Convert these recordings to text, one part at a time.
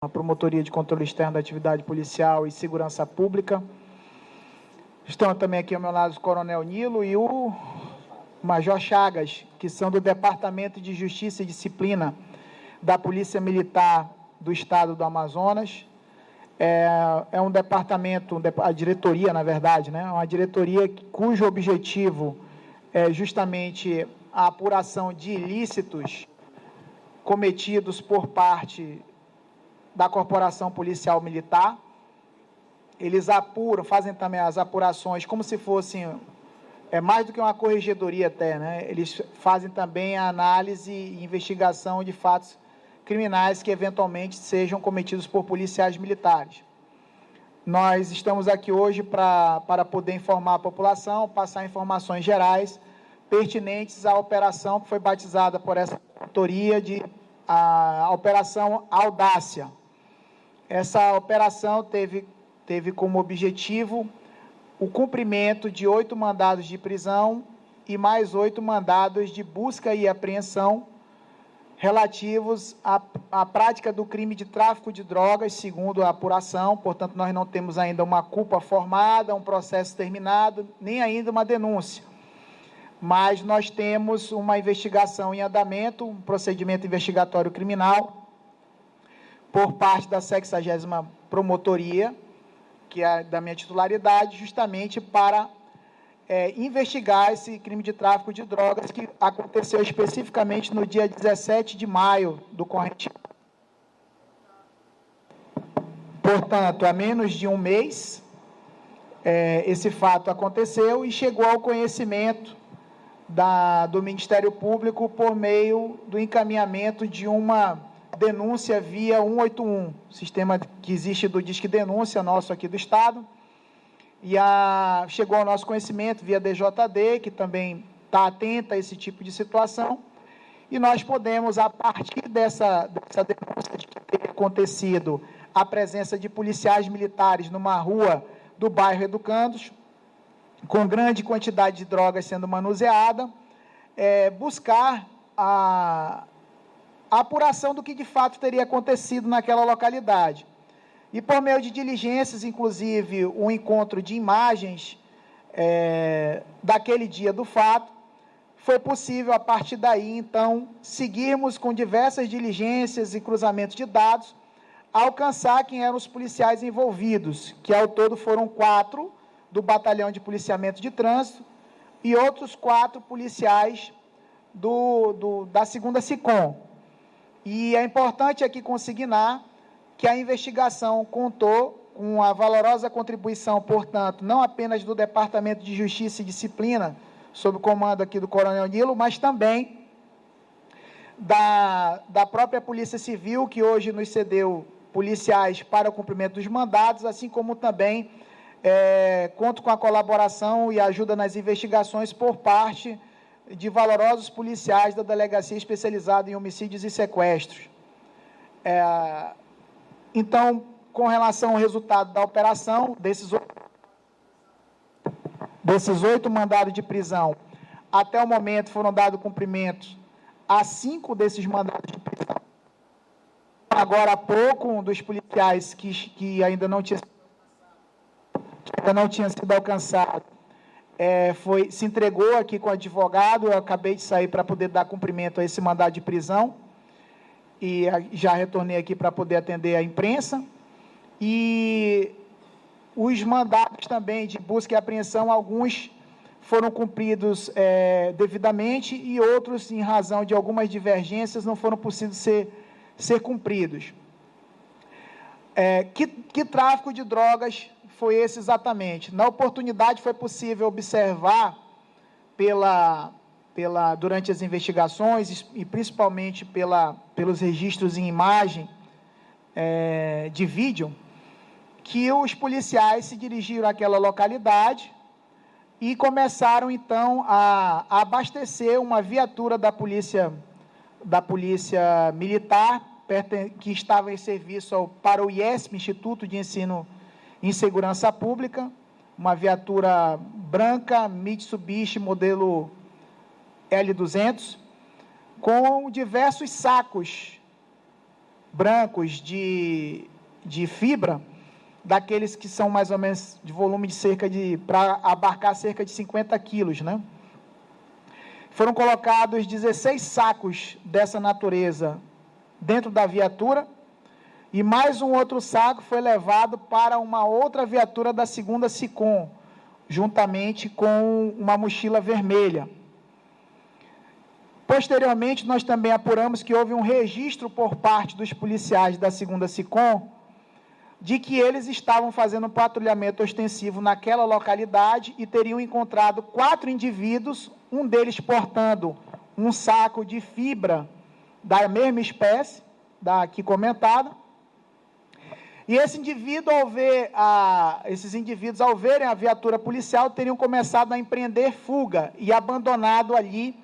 a Promotoria de Controle Externo da Atividade Policial e Segurança Pública. Estão também aqui ao meu lado o Coronel Nilo e o Major Chagas, que são do Departamento de Justiça e Disciplina da Polícia Militar do Estado do Amazonas. É um departamento, a diretoria, na verdade, né? Uma diretoria cujo objetivo é justamente a apuração de ilícitos cometidos por parte da Corporação Policial Militar. Eles apuram, fazem também as apurações como se fossem, mais do que uma corregedoria até, né? Eles fazem também a análise e investigação de fatos criminais que eventualmente sejam cometidos por policiais militares. Nós estamos aqui hoje para poder informar a população, passar informações gerais pertinentes à operação que foi batizada por essa diretoria de a Operação Audácia. Essa operação teve como objetivo o cumprimento de 8 mandados de prisão e mais 8 mandados de busca e apreensão relativos à prática do crime de tráfico de drogas, segundo a apuração. Portanto, nós não temos ainda uma culpa formada, um processo terminado, nem ainda uma denúncia. Mas nós temos uma investigação em andamento, um procedimento investigatório criminal, por parte da 60ª Promotoria, que é da minha titularidade, justamente para investigar esse crime de tráfico de drogas que aconteceu especificamente no dia 17 de maio do corrente. Portanto, há menos de um mês, esse fato aconteceu e chegou ao conhecimento do Ministério Público por meio do encaminhamento de uma denúncia via 181, sistema que existe do Disque Denúncia nosso aqui do Estado, e chegou ao nosso conhecimento via DJD, que também está atenta a esse tipo de situação, e nós podemos, a partir dessa denúncia de que teria acontecido a presença de policiais militares numa rua do bairro Educandos, com grande quantidade de drogas sendo manuseada, buscar a apuração do que de fato teria acontecido naquela localidade. E por meio de diligências, inclusive um encontro de imagens daquele dia do fato, foi possível, a partir daí, então, seguirmos com diversas diligências e cruzamentos de dados, alcançar quem eram os policiais envolvidos, que ao todo foram 4 do Batalhão de Policiamento de Trânsito e outros 4 policiais da 2ª SICOM. E é importante aqui consignar que a investigação contou com a valorosa contribuição, portanto, não apenas do Departamento de Justiça e Disciplina, sob o comando aqui do Coronel Nilo, mas também da própria Polícia Civil, que hoje nos cedeu policiais para o cumprimento dos mandados, assim como também conto com a colaboração e ajuda nas investigações por parte de valorosos policiais da Delegacia Especializada em Homicídios e Sequestros. Então, com relação ao resultado da operação, desses 8 mandados de prisão, até o momento foram dados cumprimentos a 5 desses mandados de prisão. Agora há pouco, um dos policiais que ainda não tinha sido alcançado, se entregou aqui com o advogado. Eu acabei de sair para poder dar cumprimento a esse mandado de prisão e já retornei aqui para poder atender a imprensa. E os mandados também de busca e apreensão, alguns foram cumpridos devidamente e outros, em razão de algumas divergências, não foram possíveis ser cumpridos. Que tráfico de drogas foi esse exatamente? Na oportunidade foi possível observar durante as investigações e principalmente pelos registros em imagem de vídeo, que os policiais se dirigiram àquela localidade e começaram então a abastecer uma viatura da polícia militar que estava em serviço para o IESP, Instituto de Ensino em Segurança Pública, uma viatura branca, Mitsubishi, modelo L200, com diversos sacos brancos de fibra, daqueles que são mais ou menos de volume para abarcar cerca de 50 quilos, né? Foram colocados 16 sacos dessa natureza dentro da viatura, e mais um outro saco foi levado para uma outra viatura da 2ª SICOM, juntamente com uma mochila vermelha. Posteriormente, nós também apuramos que houve um registro por parte dos policiais da 2ª SICOM de que eles estavam fazendo um patrulhamento ostensivo naquela localidade e teriam encontrado 4 indivíduos, um deles portando um saco de fibra da mesma espécie, da aqui comentada. E esses indivíduos, ao verem a viatura policial, teriam começado a empreender fuga e abandonado ali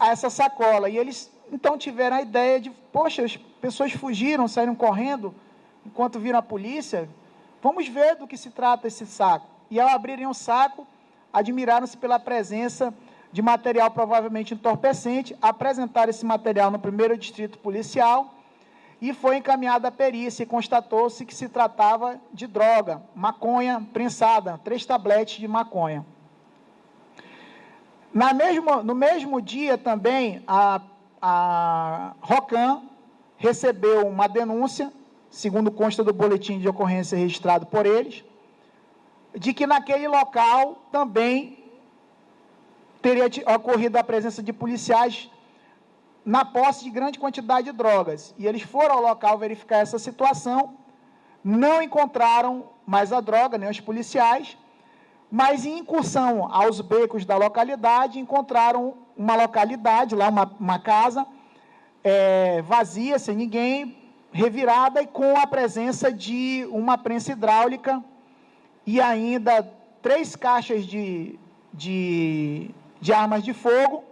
essa sacola. E eles, então, tiveram a ideia de, poxa, as pessoas fugiram, saíram correndo, enquanto viram a polícia, vamos ver do que se trata esse saco. E ao abrirem o saco, admiraram-se pela presença de material provavelmente entorpecente, apresentaram esse material no 1º Distrito Policial e foi encaminhada a perícia e constatou-se que se tratava de droga, maconha prensada, 3 tabletes de maconha. No mesmo dia também, a ROCAM recebeu uma denúncia, segundo consta do boletim de ocorrência registrado por eles, de que naquele local também teria ocorrido a presença de policiais na posse de grande quantidade de drogas. E eles foram ao local verificar essa situação, não encontraram mais a droga, nem os policiais, mas em incursão aos becos da localidade, encontraram uma localidade, lá uma casa vazia, sem ninguém, revirada e com a presença de uma prensa hidráulica e ainda 3 caixas de armas de fogo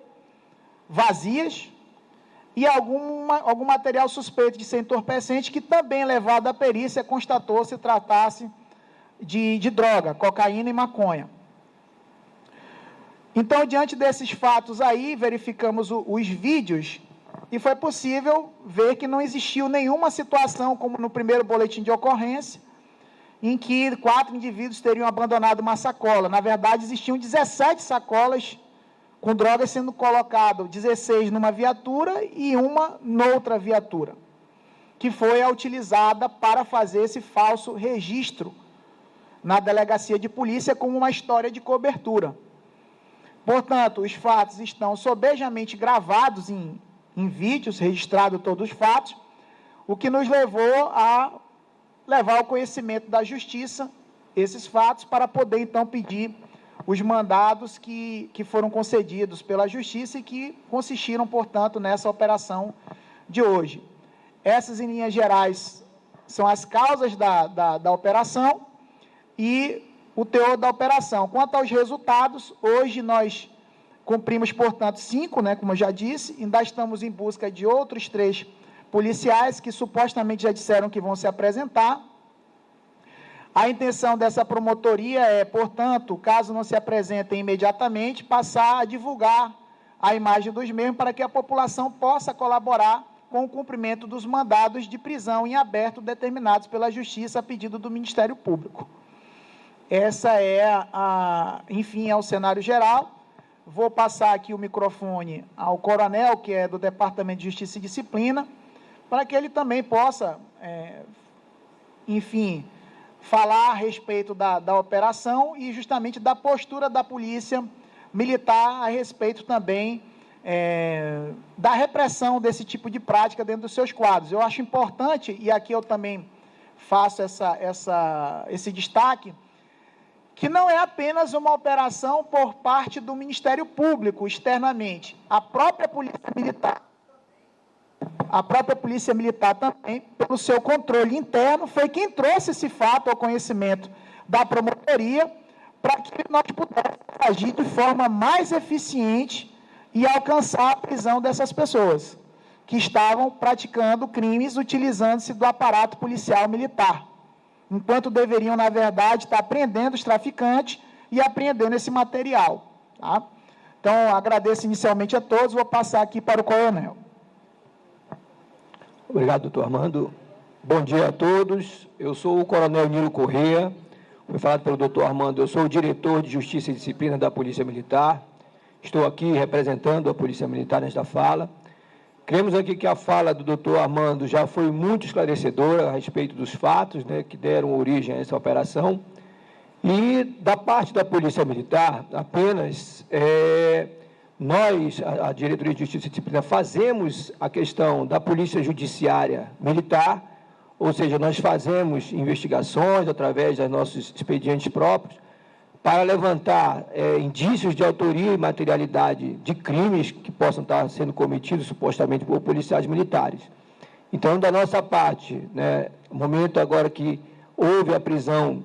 vazias e algum material suspeito de ser entorpecente, que também, levado à perícia, constatou se tratasse de droga, cocaína e maconha. Então, diante desses fatos aí, verificamos os vídeos e foi possível ver que não existiu nenhuma situação, como no 1º boletim de ocorrência, em que 4 indivíduos teriam abandonado uma sacola. Na verdade, existiam 17 sacolas com drogas sendo colocado, 16 numa viatura e uma noutra viatura, que foi a utilizada para fazer esse falso registro na delegacia de polícia como uma história de cobertura. Portanto, os fatos estão sobejamente gravados em vídeos, registrado todos os fatos, o que nos levou a levar ao conhecimento da Justiça esses fatos para poder, então, pedir os mandados que foram concedidos pela Justiça e que consistiram, portanto, nessa operação de hoje. Essas, em linhas gerais, são as causas da operação e o teor da operação. Quanto aos resultados, hoje nós cumprimos, portanto, 5, né, como eu já disse, ainda estamos em busca de outros 3 policiais que supostamente já disseram que vão se apresentar. A intenção dessa promotoria é, portanto, caso não se apresentem imediatamente, passar a divulgar a imagem dos mesmos para que a população possa colaborar com o cumprimento dos mandados de prisão em aberto determinados pela Justiça a pedido do Ministério Público. Essa enfim, é o cenário geral. Vou passar aqui o microfone ao coronel, que é do Departamento de Justiça e Disciplina, para que ele também possa, enfim, falar a respeito da operação e justamente da postura da Polícia Militar a respeito também da repressão desse tipo de prática dentro dos seus quadros. Eu acho importante, e aqui eu também faço esse destaque, que não é apenas uma operação por parte do Ministério Público externamente. A própria Polícia Militar também, pelo seu controle interno, foi quem trouxe esse fato ao conhecimento da promotoria para que nós pudéssemos agir de forma mais eficiente e alcançar a prisão dessas pessoas que estavam praticando crimes utilizando-se do aparato policial militar, enquanto deveriam, na verdade, estar prendendo os traficantes e apreendendo esse material. Tá? Então, agradeço inicialmente a todos, vou passar aqui para o coronel. Obrigado, doutor Armando. Bom dia a todos. Eu sou o Coronel Nilo Corrêa. Foi falado pelo doutor Armando, eu sou o diretor de Justiça e Disciplina da Polícia Militar. Estou aqui representando a Polícia Militar nesta fala. Cremos aqui que a fala do doutor Armando já foi muito esclarecedora a respeito dos fatos, né, que deram origem a essa operação. E, da parte da Polícia Militar, apenas nós, a Diretoria de Justiça e Disciplina, fazemos a questão da Polícia Judiciária Militar, ou seja, nós fazemos investigações através dos nossos expedientes próprios para levantar indícios de autoria e materialidade de crimes que possam estar sendo cometidos supostamente por policiais militares. Então, da nossa parte, né, no momento agora que houve a prisão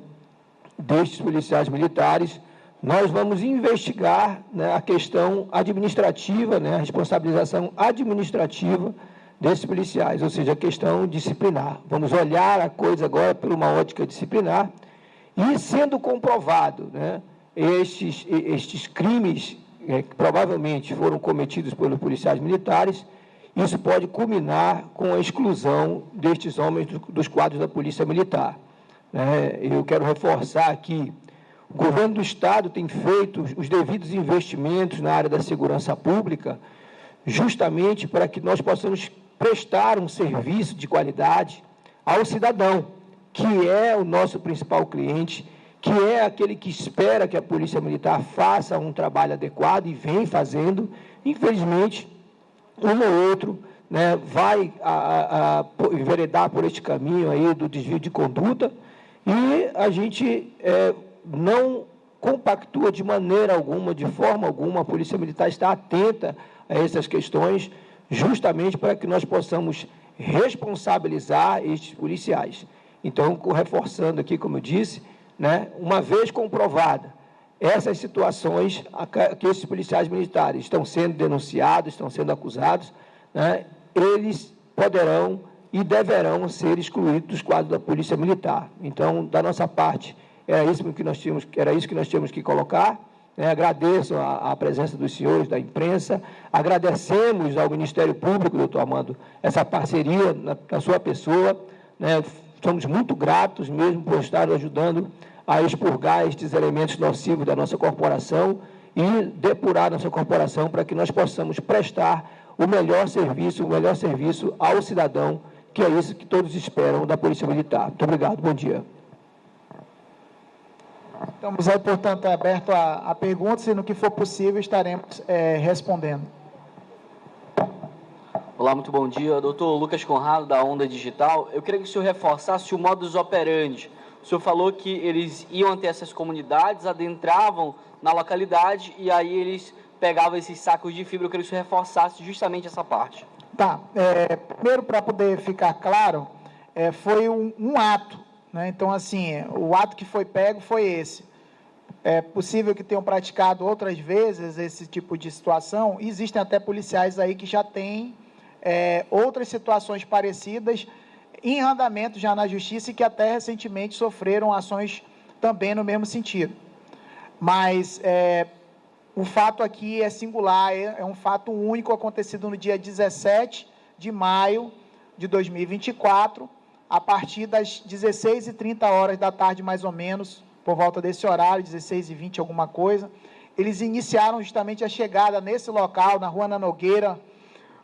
destes policiais militares, nós vamos investigar, né, a questão administrativa, né, a responsabilização administrativa desses policiais, ou seja, a questão disciplinar. Vamos olhar a coisa agora por uma ótica disciplinar e, sendo comprovado, né, estes crimes que provavelmente foram cometidos pelos policiais militares, isso pode culminar com a exclusão destes homens dos quadros da Polícia Militar. Eu quero reforçar aqui, o governo do Estado tem feito os devidos investimentos na área da segurança pública, justamente para que nós possamos prestar um serviço de qualidade ao cidadão, que é o nosso principal cliente, que é aquele que espera que a Polícia Militar faça um trabalho adequado e vem fazendo. Infelizmente, um ou outro, né, vai enveredar por este caminho aí do desvio de conduta, e a gente não compactua de maneira alguma, de forma alguma. A Polícia Militar está atenta a essas questões, justamente para que nós possamos responsabilizar estes policiais. Então, reforçando aqui, como eu disse, né, uma vez comprovada essas situações que esses policiais militares estão sendo denunciados, estão sendo acusados, né, eles poderão e deverão ser excluídos dos quadros da Polícia Militar. Então, da nossa parte, era isso que nós tínhamos que colocar. Agradeço a presença dos senhores da imprensa, agradecemos ao Ministério Público, doutor Armando, essa parceria na sua pessoa, né? Somos muito gratos mesmo por estar ajudando a expurgar estes elementos nocivos da nossa corporação e depurar nossa corporação para que nós possamos prestar o melhor serviço ao cidadão, que é isso que todos esperam da Polícia Militar. Muito obrigado, bom dia. Estamos aí, portanto, aberto a perguntas e, no que for possível, estaremos respondendo. Olá, muito bom dia. Doutor Lucas Conrado, da Onda Digital. Eu queria que o senhor reforçasse o modus operandi. O senhor falou que eles iam até essas comunidades, adentravam na localidade e aí eles pegavam esses sacos de fibra. Eu queria que o senhor reforçasse justamente essa parte. Tá. Primeiro, para poder ficar claro, foi um ato, né? Então, assim, o ato que foi pego foi esse. É possível que tenham praticado outras vezes esse tipo de situação. Existem até policiais aí que já têm outras situações parecidas em andamento já na Justiça e que até recentemente sofreram ações também no mesmo sentido. Mas o fato aqui é singular, é um fato único acontecido no dia 17 de maio de 2024, a partir das 16h30 da tarde, mais ou menos, por volta desse horário, 16h20, alguma coisa. Eles iniciaram justamente a chegada nesse local, na Rua Ana Nogueira,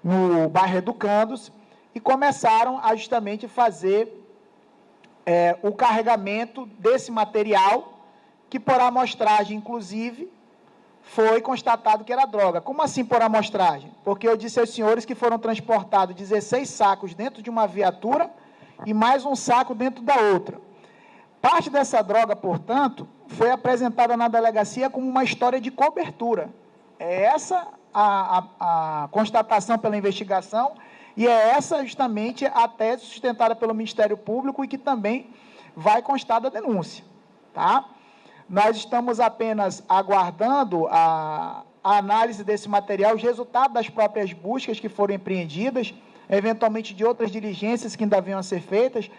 no bairro Educandos, e começaram a justamente fazer o carregamento desse material, que por amostragem, inclusive, foi constatado que era droga. Como assim por amostragem? Porque eu disse aos senhores que foram transportados 16 sacos dentro de uma viatura e mais um saco dentro da outra. Parte dessa droga, portanto, foi apresentada na delegacia como uma história de cobertura. É essa a constatação pela investigação e é essa justamente a tese sustentada pelo Ministério Público e que também vai constar da denúncia. Tá? Nós estamos apenas aguardando a análise desse material, os resultados das próprias buscas que foram empreendidas, eventualmente de outras diligências que ainda venham a ser feitas,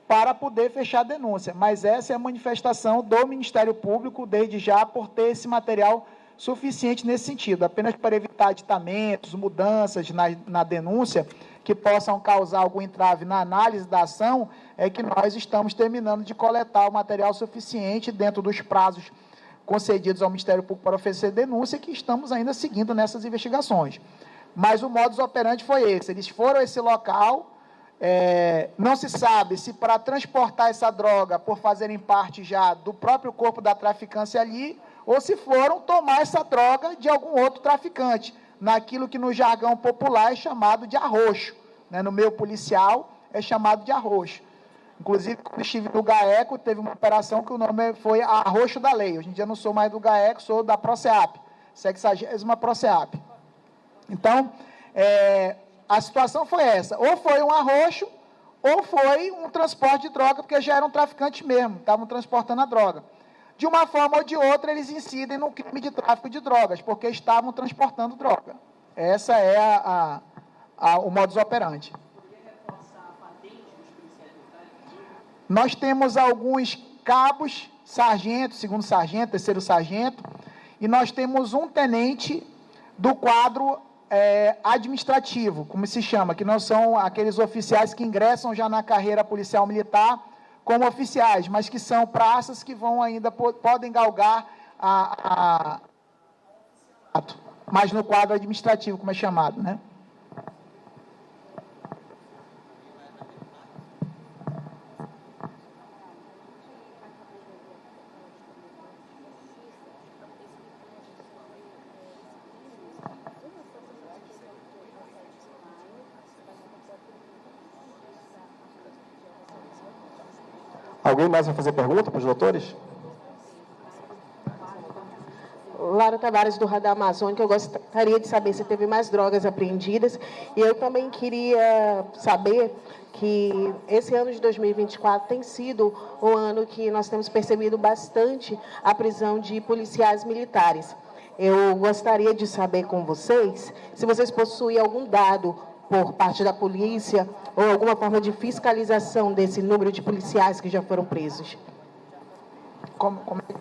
para poder fechar a denúncia. Mas essa é a manifestação do Ministério Público, desde já, por ter esse material suficiente nesse sentido, apenas para evitar aditamentos, mudanças na denúncia, que possam causar algum entrave na análise da ação, é que nós estamos terminando de coletar o material suficiente dentro dos prazos concedidos ao Ministério Público para oferecer denúncia, e que estamos ainda seguindo nessas investigações. Mas o modus operandi foi esse. Eles foram a esse local, não se sabe se para transportar essa droga, por fazerem parte já do próprio corpo da traficância ali, ou se foram tomar essa droga de algum outro traficante, naquilo que no jargão popular é chamado de arroxo, né? No meio policial é chamado de arroxo. Inclusive, quando estive no GAECO, teve uma operação que o nome foi Arroxo da Lei. Hoje em dia não sou mais do GAECO, sou da PROCEAP, 60ª PROCEAP. Então, a situação foi essa. Ou foi um arroxo, ou foi um transporte de droga, porque já eram traficantes mesmo, estavam transportando a droga. De uma forma ou de outra, eles incidem no crime de tráfico de drogas, porque estavam transportando droga. Essa é o modus operandi. Nós temos alguns cabos, sargento, segundo sargento, terceiro sargento, e nós temos um tenente do quadro administrativo, como se chama, que não são aqueles oficiais que ingressam já na carreira policial militar como oficiais, mas que são praças que vão ainda, podem galgar mas no quadro administrativo, como é chamado, né? Alguém mais vai fazer pergunta para os doutores? Laura Tavares, do Radar Amazônica. Eu gostaria de saber se teve mais drogas apreendidas. E eu também queria saber que esse ano de 2024 tem sido um ano que nós temos percebido bastante a prisão de policiais militares. Eu gostaria de saber com vocês se vocês possuem algum dado por parte da polícia ou alguma forma de fiscalização desse número de policiais que já foram presos.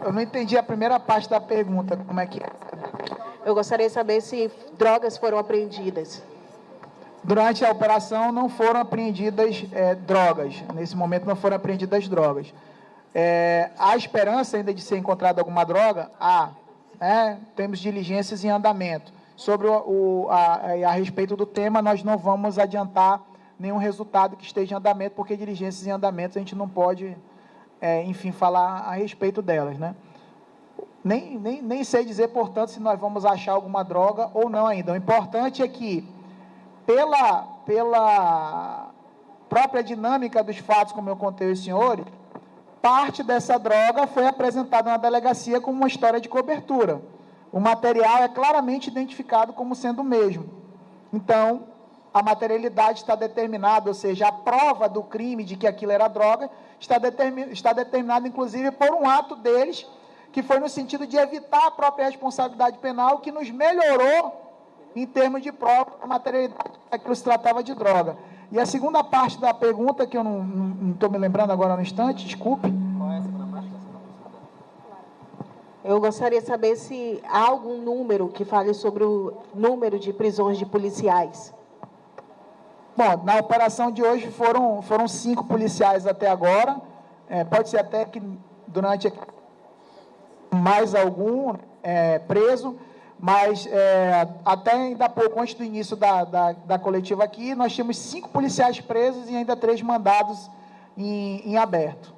Eu não entendi a primeira parte da pergunta, como é que é? Eu gostaria de saber se drogas foram apreendidas. Durante a operação não foram apreendidas drogas, nesse momento não foram apreendidas drogas. Há esperança ainda de ser encontrada alguma droga? Temos diligências em andamento. Sobre a respeito do tema, nós não vamos adiantar nenhum resultado que esteja em andamento, porque diligências em andamento a gente não pode, enfim, falar a respeito delas, né? Nem sei dizer, portanto, se nós vamos achar alguma droga ou não ainda. O importante é que, pela própria dinâmica dos fatos, como eu contei aos senhores, parte dessa droga foi apresentada na delegacia como uma história de cobertura. O material é claramente identificado como sendo o mesmo. Então, a materialidade está determinada, ou seja, a prova do crime de que aquilo era droga, está determinada, inclusive, por um ato deles, que foi no sentido de evitar a própria responsabilidade penal, que nos melhorou em termos de prova da materialidade, que aquilo se tratava de droga. E a segunda parte da pergunta, que eu não estou me lembrando agora no instante, desculpe. Qual é a segunda parte? Eu gostaria de saber se há algum número que fale sobre o número de prisões de policiais. Bom, na operação de hoje foram 5 policiais até agora. Pode ser até que durante mais algum preso, mas até ainda há pouco, antes do início da coletiva aqui, nós tínhamos 5 policiais presos e ainda 3 mandados em aberto.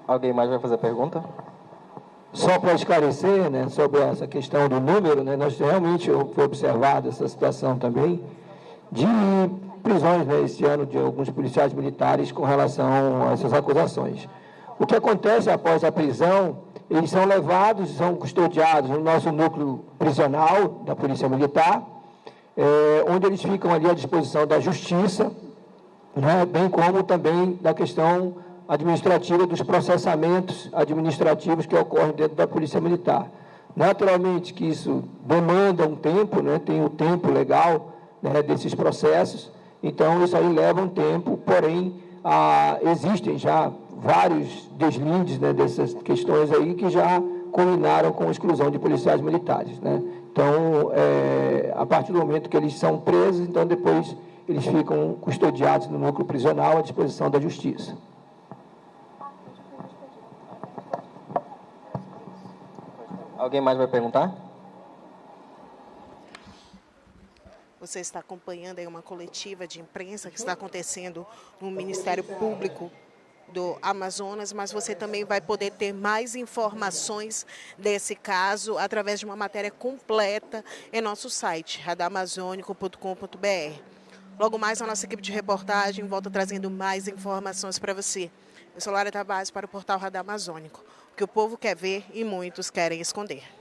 Alguém mais vai fazer pergunta? Só para esclarecer, né, sobre essa questão do número, né, nós realmente foi observada essa situação também de prisões, né, esse ano de alguns policiais militares com relação a essas acusações. O que acontece após a prisão, eles são levados, são custodiados no nosso núcleo prisional da Polícia Militar, onde eles ficam ali à disposição da Justiça, né, bem como também da questão administrativa dos processamentos administrativos que ocorrem dentro da Polícia Militar. Naturalmente que isso demanda um tempo, né, tem o tempo legal, né, desses processos, então isso aí leva um tempo, porém existem já vários deslindes, né, dessas questões aí que já culminaram com a exclusão de policiais militares, né. Então, a partir do momento que eles são presos, então depois eles ficam custodiados no núcleo prisional à disposição da Justiça. Alguém mais vai perguntar? Você está acompanhando aí uma coletiva de imprensa que está acontecendo no Ministério Público do Amazonas, mas você também vai poder ter mais informações desse caso através de uma matéria completa em nosso site, radamazônico.com.br. Logo mais, a nossa equipe de reportagem volta trazendo mais informações para você. Eu sou Lara Tavares para o portal Radar Amazônico. O que o povo quer ver e muitos querem esconder.